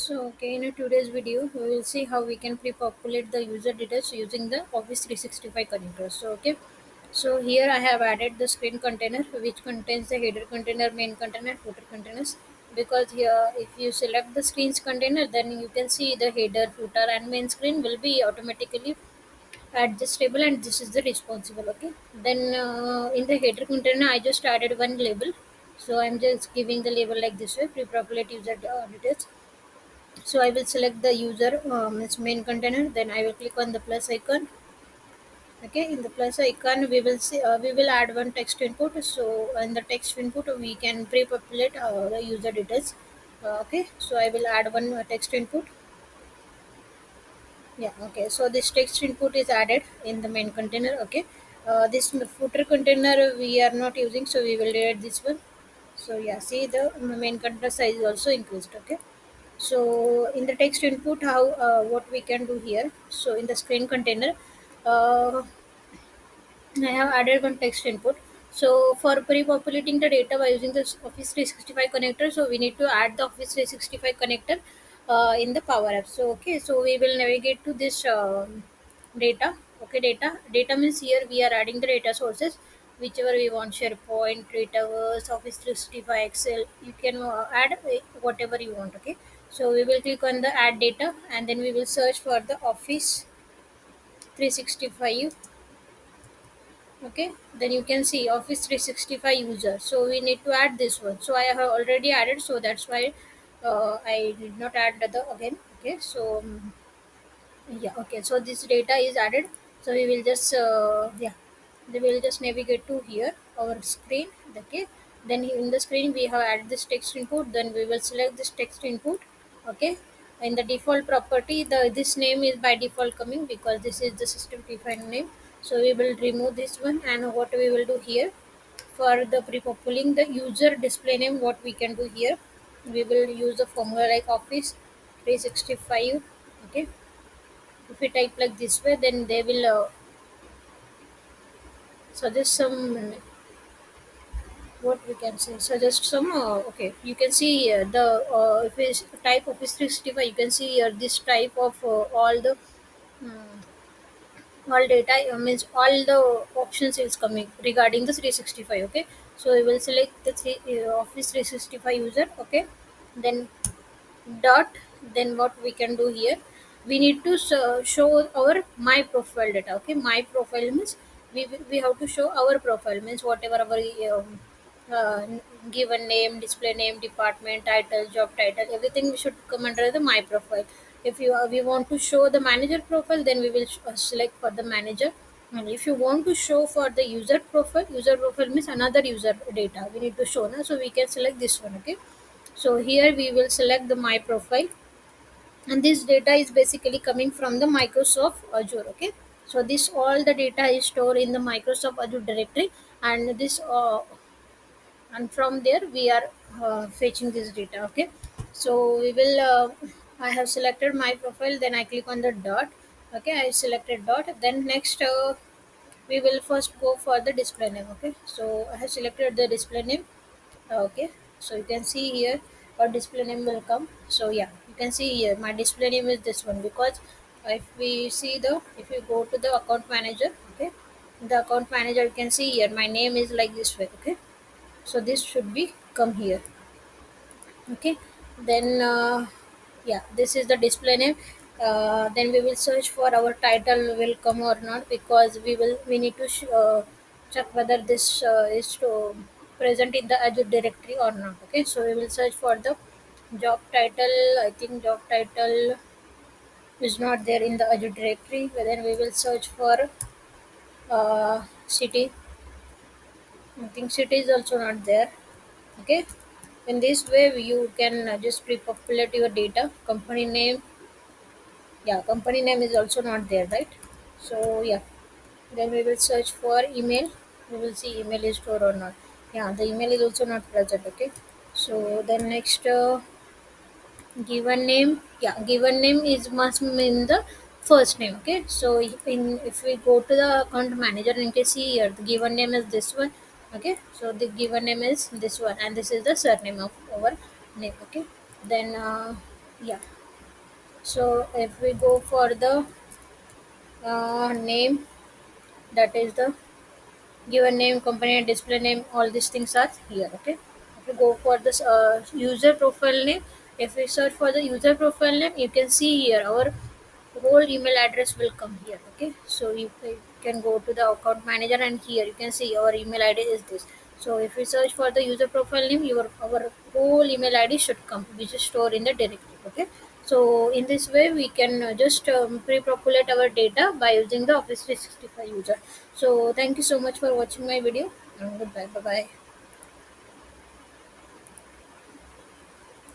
So, okay, in today's video, we will see how we can pre-populate the user details using the Office 365 connector. So, okay, so here I have added the screen container, which contains the header container, main container, footer containers. Because here, if you select the screens container, then you can see the header, footer, and main screen will be automatically adjustable, and this is the responsible. Okay, then in the header container, I just added one label. So I'm just giving the label like this way: pre-populate user details. So I will select the user its main container, then I will click on the plus icon. Okay, in the plus icon we will see we will add one text input. So in the text input we can pre-populate the user details. Okay, so I will add one text input. Yeah, okay, so this text input is added in the main container. Okay, this footer container we are not using, so we will delete this one. So yeah, see the main container size is also increased. Okay, so in the text input, how what we can do here. So in the screen container, uh, I have added one text input. So for pre-populating the data by using this Office 365 connector, so we need to add the Office 365 connector in the Power App. So okay, so we will navigate to this data. Okay, data means here we are adding the data sources, whichever we want: SharePoint, Dataverse, Office 365, Excel. You can add whatever you want. Okay, so we will click on the add data, and then we will search for the Office 365. Okay, then you can see Office 365 user, so we need to add this one. So I have already added, so that's why I did not add the again. Okay, so yeah, okay, so this data is added. So we will just we will just navigate to here our screen. Okay, then in the screen we have added this text input, then we will select this text input. Okay, in the default property, the this name is by default coming because this is the system defined name. So we will remove this one, and what we will do here for the pre-populating the user display name, what we can do here, we will use a formula like Office 365. Okay, if we type like this way, then they will suggest some, what we can say, suggest some okay, you can see the if we type Office 365, you can see here this type of all the um, all data means all the options is coming regarding the 365. Okay, so we will select the Office 365 user. Okay, then dot, then what we can do here, we need to show our my profile data. Okay, my profile means we have to show our profile means whatever our uh, given name, display name, department title, job title, everything we should come under the my profile. If you we want to show the manager profile, then we will select for the manager. And if you want to show for the user profile means another user data we need to show now, so we can select this one. Okay, so here we will select the my profile, and this data is basically coming from the Microsoft Azure. Okay, so this all the data is stored in the Microsoft Azure directory, and this and from there we are fetching this data. Okay, so we will I have selected my profile, then I click on the dot. Okay, I selected dot, then next we will first go for the display name. Okay, so I have selected the display name. Okay, so you can see here our display name will come. So yeah, you can see here my display name is this one, because if we see the, if you go to the account manager. Okay, in the account manager you can see here my name is like this way. Okay, so this should be come here. Okay, then yeah, this is the display name. Then we will search for our title will come or not, because we need to check whether this is to present in the Azure directory or not. Okay, so we will search for the job title. I think job title is not there in the Azure directory. Then we will search for city. I think city is also not there. Okay, in this way you can just pre-populate your data. Company name, yeah, company name is also not there, right? So yeah, then we will search for email. We will see email is stored or not. Yeah, the email is also not present. Okay, so then next given name, yeah, given name is must mean the first name. Okay, so in if we go to the account manager, and you can see here the given name is this one. Okay, so the given name is this one, and this is the surname of our name. Okay, then yeah, So if we go for the name, that is the given name, company display name, all these things are here. Okay, if you go for this user profile name, if we search for the user profile name, you can see here our whole email address will come here. Okay, so you can go to the account manager, and here you can see our email id is this. So if we search for the user profile name, your our whole email id should come, which is stored in the directory. Okay, so in this way we can just pre-populate our data by using the office 365 user. So thank you so much for watching my video, and goodbye, bye bye.